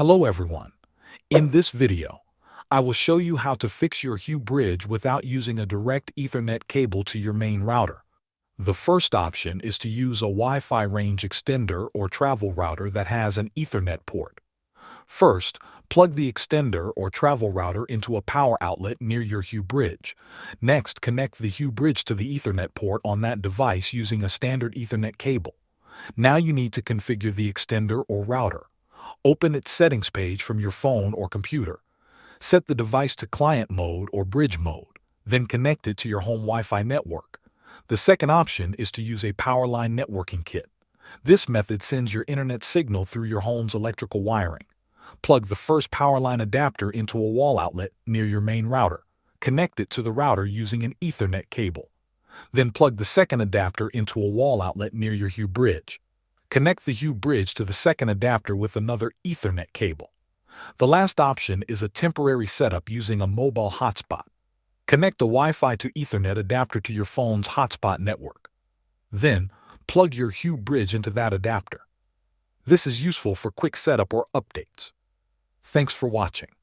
Hello everyone. In this video, I will show you how to fix your Hue Bridge without using a direct Ethernet cable to your main router. The first option is to use a Wi-Fi range extender or travel router that has an Ethernet port. First, plug the extender or travel router into a power outlet near your Hue Bridge. Next, connect the Hue Bridge to the Ethernet port on that device using a standard Ethernet cable. Now you need to configure the extender or router. Open its settings page from your phone or computer. Set the device to client mode or bridge mode, then connect it to your home Wi-Fi network. The second option is to use a power line networking kit. This method sends your internet signal through your home's electrical wiring. Plug the first power line adapter into a wall outlet near your main router. Connect it to the router using an Ethernet cable. Then plug the second adapter into a wall outlet near your Hue Bridge. Connect the Hue Bridge to the second adapter with another Ethernet cable. The last option is a temporary setup using a mobile hotspot. Connect a Wi-Fi to Ethernet adapter to your phone's hotspot network. Then, plug your Hue Bridge into that adapter. This is useful for quick setup or updates. Thanks for watching.